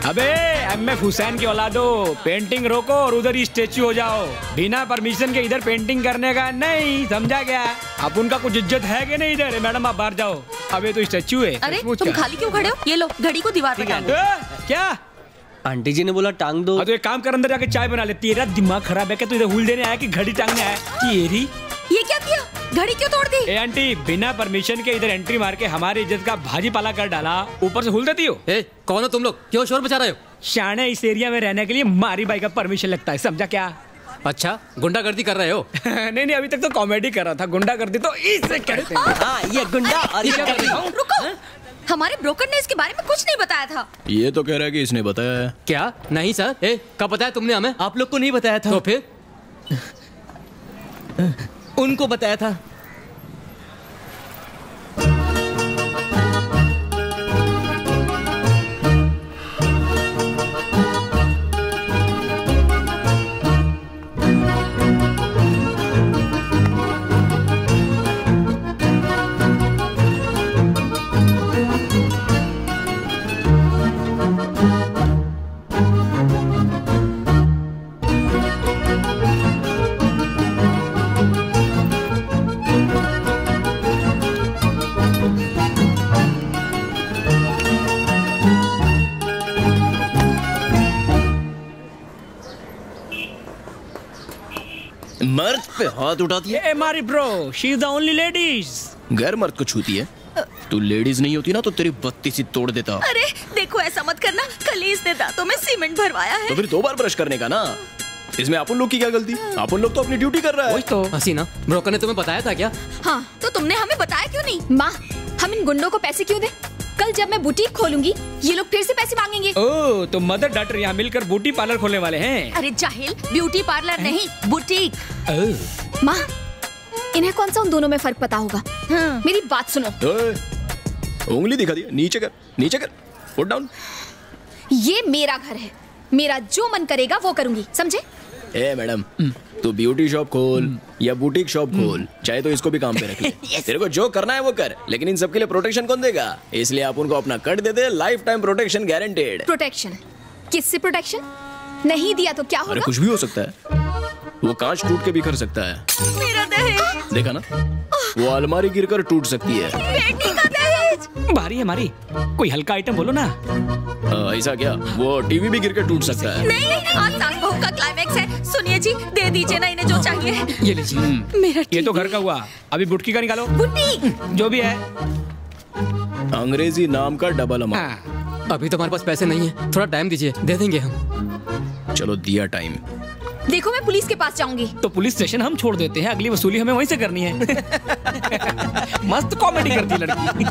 अबे एमएफ हुसैन की औलादो, पेंटिंग रोको और उधर ही स्टेच्यू हो जाओ। बिना परमिशन के इधर पेंटिंग करने का नहीं, समझा क्या? अब उनका कुछ इज्जत है कि नहीं इधर? मैडम आप बाहर जाओ, अबे तो स्टेच्यू है। अरे तुम खाली क्यों खड़े हो? ये लो घड़ी को दीवार पे टांगो। क्या? आंटी जी ने बोला टांग दो। तो एक काम कर, अंदर जाके चाय बना ले। तेरा दिमाग खराब है क्या? तू इधर हुल देने आया कि घड़ी टांगने आया? तेरी ये क्या किया? घड़ी क्यों तोड़ दी? ए आंटी, बिना परमिशन के इधर एंट्री मार के हमारी इज्जत का भाजी पाला कर डाला, ऊपर से हुल देती हो। कौन हो तुम लोग? क्यों शोर मचा रहे हो? शाने, इस एरिया में रहने के लिए मारी बाई का परमिशन लगता है, समझा क्या? अच्छा, गुंडागर्दी कर रहे हो? नहीं अभी तक तो कॉमेडी कर रहा था। गुंडागर्दी तो इसे कहते हैं। हाँ, ये गुंडा और ये रुको, हमारे ब्रोकर ने इसके बारे में कुछ नहीं बताया था। ये तो कह रहा है कि इसने बताया है। क्या? नहीं सर। कब बताया तुमने हमें? आप लोग को नहीं बताया था। तो फिर उनको बताया था। मर्द पे हाथ उठाती है। हमारी bro, she is the only ladies. गैर मर्द को छूती है। तू लेडीज नहीं होती ना तो तेरी बत्ती सी तोड़ देता। अरे देखो, ऐसा मत करना। कल ही इसने दांतों में सीमेंट भरवाया है। तो फिर 2 बार ब्रश करने का ना। इसमें अपन लोग की क्या गलती? अपन लोग तो अपनी ड्यूटी कर रहा है। तो हसीना, ब्रोकर ने तुम्हें बताया था क्या? हाँ, तो तुमने हमें बताया क्यों नहीं? माँ, हम इन गुंडों को पैसे क्यों दें? कल जब मैं बुटीक खोलूंगी, ये लोग फिर से पैसे मांगेंगे। ओह, तो मदर डॉटर यहाँ मिलकर ब्यूटी पार्लर खोलने वाले हैं। अरे जाहिल, ब्यूटी पार्लर नहीं, बुटीक। माँ, इन्हें कौन सा उन दोनों में फर्क पता होगा? मेरी बात सुनो। उंगली दिखा दिया। नीचे कर, नीचे कर, पुट डाउन। ये मेरा घर है, मेरा जो मन करेगा वो करूंगी, समझे? ए मैडम, तू ब्यूटी शॉप खोल या बुटीक शॉप खोल, चाहे तो इसको भी काम पे रख ले। तेरे को जो करना है वो कर, लेकिन इन सब के लिए प्रोटेक्शन कौन देगा? इसलिए आप उनको अपना कट दे दे। Life time protection guaranteed. Protection? किससे प्रोटेक्शन? नहीं दिया तो क्या होगा? अरे कुछ भी हो सकता है। वो कांच टूट के बिखर सकता है। मेरा दहेज देखा ना, वो अलमारी गिरकर टूट सकती है। बेटी का दहेज। भारी है हमारी, कोई हल्का आइटम बोलो ना। ऐसा क्या? वो टीवी भी गिरकर टूट सकता है। नहीं, आज सास बहू का क्लाइमेक्स है। सुनिए जी, दे दीजिए ना इन्हें जो चाहिए। ये लीजिए। मेरा ये तो घर का हुआ, अभी बुटकी का निकालो। बुटीक जो भी है, अंग्रेजी नाम का डबल अमाउंट। अभी तो हमारे पास पैसे नहीं है, थोड़ा टाइम दीजिए, दे देंगे हम। चलो दिया टाइम। देखो, मैं पुलिस के पास जाऊंगी। तो पुलिस स्टेशन हम छोड़ देते हैं, अगली वसूली हमें वहीं से करनी है। मस्त कॉमेडी करती लड़की।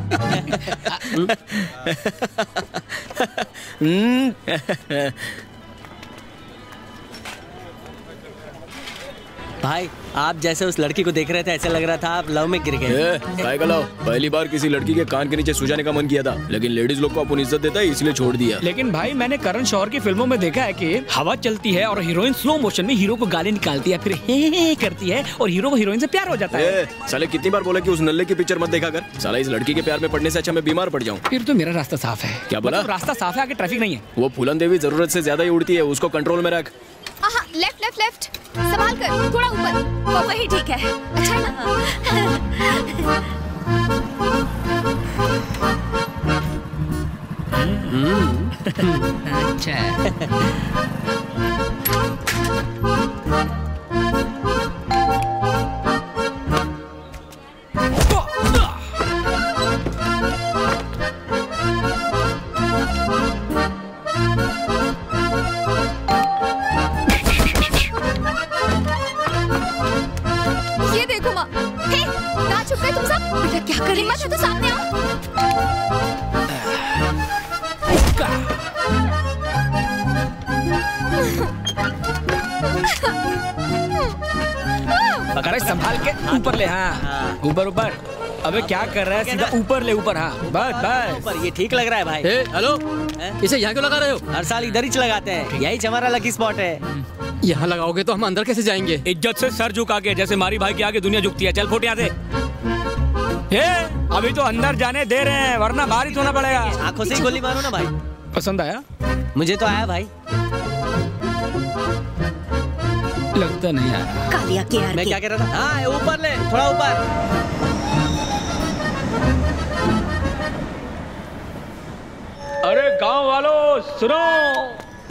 भाई, आप जैसे उस लड़की को देख रहे थे, ऐसा लग रहा था आप लव में गिर गए। काय का लव? पहली बार किसी लड़की के कान के नीचे सो जाने का मन किया था, लेकिन लेडीज लोग को अपन इज्जत देता है इसलिए छोड़ दिया। लेकिन भाई, मैंने करण जौहर की फिल्मों में देखा है कि हवा चलती है और हीरोइन स्लो मोशन में हीरो को गाली निकालती है, फिर हे करती है और हीरो को हीरोइन से प्यार हो जाता है। साले कितनी बार बोला कि उस नल्ले की पिक्चर मत देखा कर। साला इस लड़की के प्यार में पड़ने से अच्छा मैं बीमार पड़ जाऊँ। फिर तो मेरा रास्ता साफ है। क्या बोला? रास्ता साफ है, आगे ट्रैफिक नहीं है। वो फूलन देवी जरूरत से ज्यादा ही उड़ती है, उसको कंट्रोल में रख। लेफ्ट लेफ्ट लेफ्ट, संभाल कर, थोड़ा ऊपर। वही ठीक है। अच्छा ना? अच्छा। ये देखो माँ। हे, कहाँ छुप गए तुम सब? बेटा क्या कर रही? हिम्मत है तो सामने आओ। अरे संभाल के ऊपर ले। हाँ, ऊपर ऊपर। अबे क्या कर रहा है? सीधा ऊपर ले, ऊपर। हाँ, बस बस। ऊपर, ये ठीक लग रहा है भाई। हेलो, इसे यहाँ क्यों लगा रहे हो? हर साल इधर ही लगाते हैं, यही हमारा लकी स्पॉट है। यहाँ लगाओगे तो हम अंदर कैसे जाएंगे? इज्जत से सर झुका के, जैसे मारी भाई के आगे दुनिया झुकती है। चल फुट यहाँ से। अभी तो अंदर जाने दे रहे हैं, वरना बाहर ही सोना पड़ेगा। आंखों से ही गोली मारो ना भाई। पसंद आया? मुझे तो आया भाई। लगता नहीं आया। कालिया के यार मैं क्या कह रहा था? हाँ ऊपर ले, थोड़ा ऊपर। अरे गांव वालों सुनो।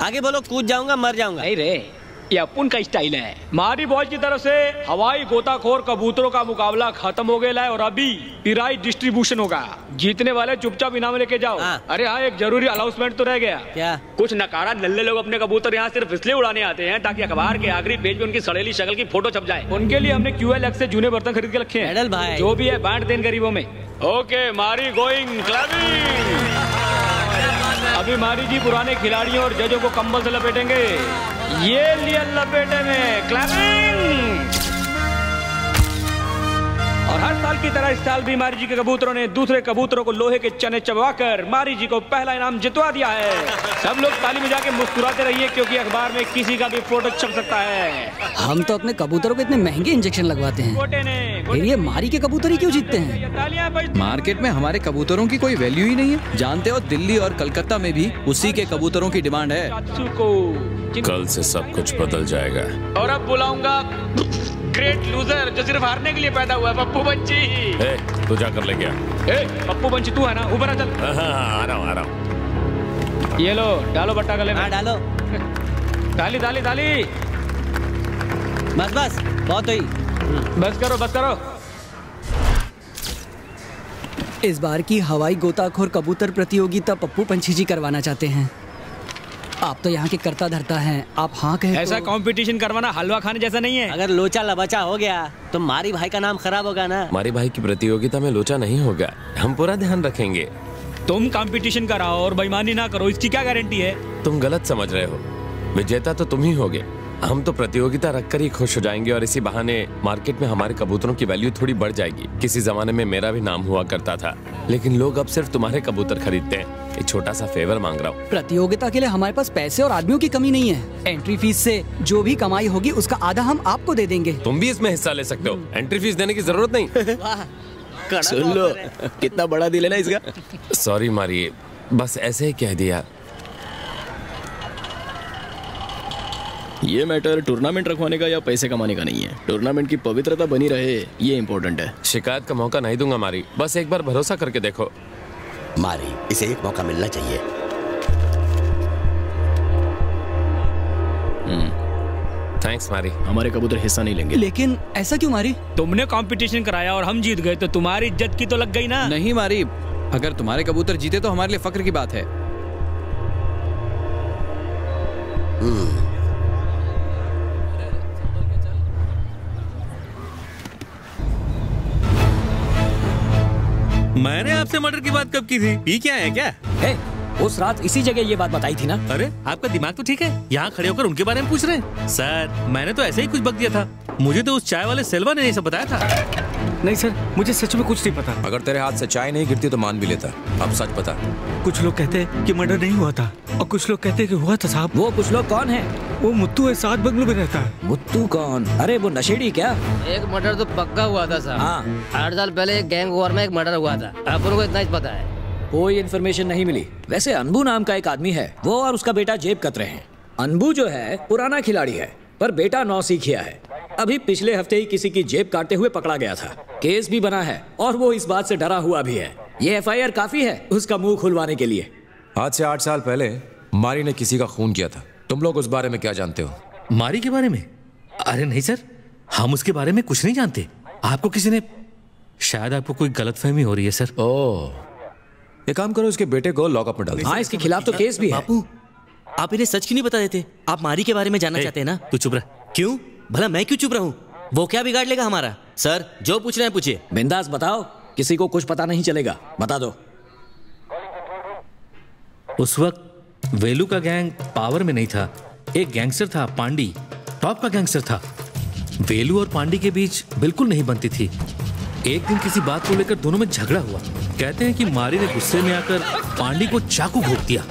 आगे बोलो, कूद जाऊंगा मर जाऊंगा। नहीं रे, ये अपुन का स्टाइल है। मारी बॉयज की तरफ से हवाई गोताखोर कबूतरों का मुकाबला खत्म हो गया है और अभी पिराई डिस्ट्रीब्यूशन होगा। जीतने वाले चुपचाप इनाम लेके जाओ। अरे हाँ, एक जरूरी अनाउंसमेंट तो रह गया। क्या? कुछ नकारा नल्ले लोग अपने कबूतर यहाँ सिर्फ इसलिए उड़ाने आते हैं ताकि अखबार के आखिरी पेज पे उनकी सड़ेली शक्ल की फोटो छप जाए। उनके लिए हमने QLX से जूने बर्तन खरीद के रखे हैं। मेडल भाई। जो भी है बांट दें गरीबों में। ओके, मारी गोइंग क्लबिंग। अभी मारी जी पुराने खिलाड़ियों और जजों को कंबल से लपेटेंगे। ये लिए लपेटे में क्लैपिंग। और हर साल की तरह इस साल भी मारी जी के कबूतरों ने दूसरे कबूतरों को लोहे के चने चबवाकर मारी जी को पहला इनाम जितवा दिया है। सब लोग ताली में जाके मुस्कुराते रहिए क्योंकि अखबार में किसी का भी फोटो छप सकता है। हम तो अपने कबूतरों को इतने महंगे इंजेक्शन लगवाते हैं, फिर ये मारी के कबूतर ही क्यों जीतते हैं? मार्केट में हमारे कबूतरों की कोई वैल्यू ही नहीं है। जानते हो, दिल्ली और कलकत्ता में भी उसी के कबूतरों की डिमांड है। कल से सब कुछ बदल जाएगा। और अब बुलाऊंगा ग्रेट लूजर जो सिर्फ हारने के लिए पैदा हुआ है, पप्पू बंची। तू जा कर ले गया। पप्पू बंची तू है ना? ऊपर आ चल। आ रहा हूँ। ये लो, डालो बट्टा गले में। डालो। ताली ताली ताली। बस बस, बहुत हुई। बस करो बस करो। इस बार की हवाई गोताखोर कबूतर प्रतियोगिता पप्पू पंछी जी करवाना चाहते हैं। आप तो यहाँ के करता धरता हैं, आप हाँ कहे ऐसा तो... कंपटीशन करवाना हलवा खाने जैसा नहीं है। अगर लोचा लबचा हो गया तो मारी भाई का नाम खराब होगा ना। मारी भाई की प्रतियोगिता में लोचा नहीं होगा, हम पूरा ध्यान रखेंगे। तुम कंपटीशन कराओ और बेईमानी ना करो, इसकी क्या गारंटी है? तुम गलत समझ रहे हो, विजेता तो तुम ही होगे। हम तो प्रतियोगिता रखकर ही खुश हो जाएंगे और इसी बहाने मार्केट में हमारे कबूतरों की वैल्यू थोड़ी बढ़ जाएगी। किसी जमाने में मेरा भी नाम हुआ करता था, लेकिन लोग अब सिर्फ तुम्हारे कबूतर खरीदते हैं। एक छोटा सा फेवर मांग रहा हूँ। प्रतियोगिता के लिए हमारे पास पैसे और आदमियों की कमी नहीं है। एंट्री फीस से जो भी कमाई होगी उसका आधा हम आपको दे देंगे। तुम भी इसमें हिस्सा ले सकते हो, एंट्री फीस देने की जरूरत नहीं। सुन लो, कितना बड़ा दिल है ना इसका। सॉरी मारी, बस ऐसे ही कह दिया। ये मैटर टूर्नामेंट रखवाने का या पैसे कमाने का नहीं है। टूर्नामेंट की पवित्रता बनी रहे, ये इम्पोर्टेंट है। शिकायत का मौका नहीं दूंगा मारी, बस एक बार भरोसा करके देखो। मारी, इसे एक मौका मिलना चाहिए। थैंक्स मारी। हमारे कबूतर हिस्सा नहीं लेंगे। लेकिन ऐसा क्यों मारी? तुमने कंपटीशन कराया और हम जीत गए तो तुम्हारी इज्जत की तो लग गई ना। नहीं मारी, अगर तुम्हारे कबूतर जीते तो हमारे लिए फक्र की बात है। मैंने आपसे मर्डर की बात कब की थी? पी क्या है क्या? उस रात इसी जगह ये बात बताई थी ना। अरे आपका दिमाग तो ठीक है, यहाँ खड़े होकर उनके बारे में पूछ रहे हैं। सर मैंने तो ऐसे ही कुछ बक दिया था, मुझे तो उस चाय वाले सेल्वा ने ये सब बताया था। नहीं सर, मुझे सच में कुछ नहीं पता। अगर तेरे हाथ से चाय नहीं गिरती तो मान भी लेता। अब सच बता। कुछ लोग कहते हैं कि मर्डर नहीं हुआ था और कुछ लोग कहते हैं कि हुआ था साहब। वो कुछ लोग कौन है? वो मुत्तू है, 7 बंगलों में रहता है। मुत्तू कौन? अरे वो नशेड़ी क्या? एक मर्डर तो पक्का हुआ था साहब। हाँ। 8 साल पहले एक गैंग वॉर में एक मर्डर हुआ था, अपन को इतना ही पता है। कोई इन्फॉर्मेशन नहीं मिली। वैसे अनबू नाम का एक आदमी है, वो और उसका बेटा जेब कत रहे हैं। अनबू जो है पुराना खिलाड़ी है, पर बेटा 9 सीखिया है। अभी पिछले हफ्ते ही किसी की जेब काटते हुए पकड़ा गया था। केस भी बना है और वो इस बात से डरा हुआ भी है। ये FIR काफी है उसका मुंह खुलवाने के लिए। आज से 8 साल पहले मारी ने किसी का खून किया था। तुम लोग उस बारे में क्या जानते हो? मारी के बारे में? अरे नहीं सर, हम उसके बारे में कुछ नहीं जानते। आपको किसी ने, शायद आपको कोई गलतफहमी हो रही है सर। ओह, एक काम करो, इसके बेटे को लॉकअप में डाल दो। हाँ, इसके खिलाफ तो केस भी है। बापू, आप इन्हें सच क्यों नहीं बता देते? आप मारी के बारे में जानना चाहते हैं ना? तू चुप रह। क्यों? भला मैं क्यों चुप रहूं? वो क्या बिगाड़ लेगा हमारा? सर जो पूछ रहे हैं पूछिए। बिंदास बताओ, किसी को कुछ पता नहीं चलेगा, बता दो। उस वक्त वेलू का गैंग पावर में नहीं था। एक गैंगस्टर था पांडी, टॉप का गैंगस्टर था। वेलू और पांडी के बीच बिल्कुल नहीं बनती थी। एक दिन किसी बात को लेकर दोनों में झगड़ा हुआ। कहते हैं कि मारी ने गुस्से में आकर पांडी को चाकू घोंप दिया।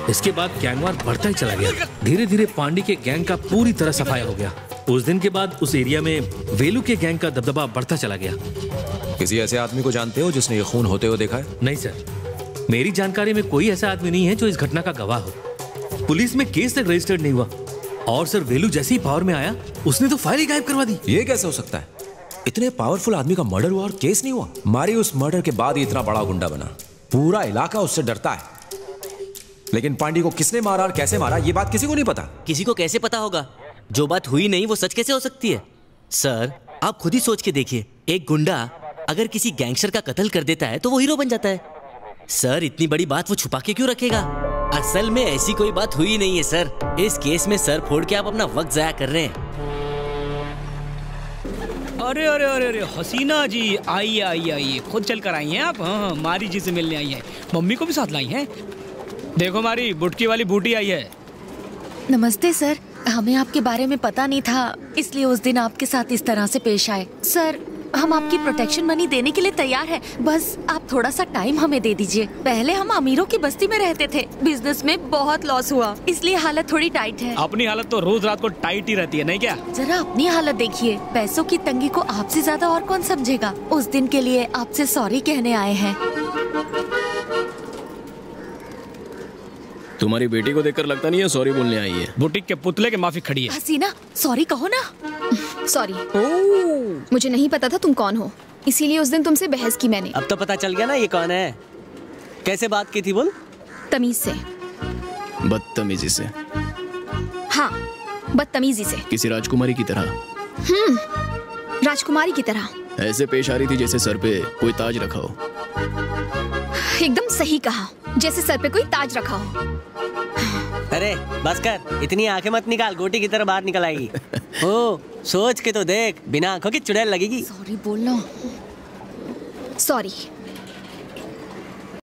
इसके बाद गैंगवार बढ़ता ही चला गया। धीरे धीरे पांडी के गैंग का पूरी तरह सफाया हो गया। उस दिन के बाद उस एरिया में वेलू के गैंग का दबदबा बढ़ता चला गया। किसी ऐसे आदमी को जानते हो जिसने ये खून होते हुए देखा है? नहीं सर, मेरी जानकारी में कोई ऐसा आदमी नहीं है जो इस घटना का गवाह हो। पुलिस में केस तक रजिस्टर्ड नहीं हुआ और सर वेलू जैसे ही पावर में आया उसने तो फाइल ही गायब करवा दी। ये कैसे हो सकता है? इतने पावरफुल आदमी का मर्डर हुआ और केस नहीं हुआ। मारी उस मर्डर के बाद ही इतना बड़ा गुंडा बना, पूरा इलाका उससे डरता है। लेकिन पांडी को किसने मारा और कैसे मारा ये बात किसी को नहीं पता। किसी को कैसे पता होगा? जो बात हुई नहीं वो सच कैसे हो सकती है? सर आप खुद ही सोच के देखिए, एक गुंडा अगर किसी गैंगस्टर का कत्ल कर देता है तो वो हीरो बन जाता है। सर इतनी बड़ी बात वो छुपा के क्यों रखेगा? असल में ऐसी कोई बात हुई नहीं है सर। इस केस में सर फोड़ के आप अपना वक्त जाया कर रहे हैं। अरे अरे अरे अरे हसीना जी, आइए आइए आइए, खुद चल कर आई हैं आप? हाँ, मारी जी से मिलने आई हैं, मम्मी को भी साथ लाई हैं। देखो मारी, बुटकी वाली बूटी आई है। नमस्ते सर, हमें आपके बारे में पता नहीं था, इसलिए उस दिन आपके साथ इस तरह से पेश आए। सर हम आपकी प्रोटेक्शन मनी देने के लिए तैयार हैं, बस आप थोड़ा सा टाइम हमें दे दीजिए। पहले हम अमीरों की बस्ती में रहते थे, बिजनेस में बहुत लॉस हुआ, इसलिए हालत थोड़ी टाइट है। अपनी हालत तो रोज रात को टाइट ही रहती है, नहीं क्या? जरा अपनी हालत देखिए, पैसों की तंगी को आपसे ज्यादा और कौन समझेगा। उस दिन के लिए आपसे सॉरी कहने आए हैं। तुम्हारी बेटी को देखकर लगता नहीं है सॉरी बोलने आई है। बुटीक के पुतले के माफी खड़ी है। हसीना सॉरी कहो ना। सॉरी, मुझे नहीं पता था तुम कौन हो, इसीलिए उस दिन तुमसे बहस की मैंने। अब तो पता चल गया ना ये कौन है। कैसे बात की थी बोल? तमीज से। बदतमीजी से? हाँ, बदतमीजी से। किसी राजकुमारी की तरह? राजकुमारी की तरह। ऐसे पेश आ रही थी जैसे सर पे कोई ताज रखा हो। एकदम सही कहा, जैसे सर पे कोई ताज रखा हो। अरे बस कर, इतनी आंखें मत निकाल, गोटी की तरह बाहर निकल आएगी। ओ सोच के तो देख, बिना आंखों की चुड़ैल लगेगी। सॉरी बोलना। सॉरी।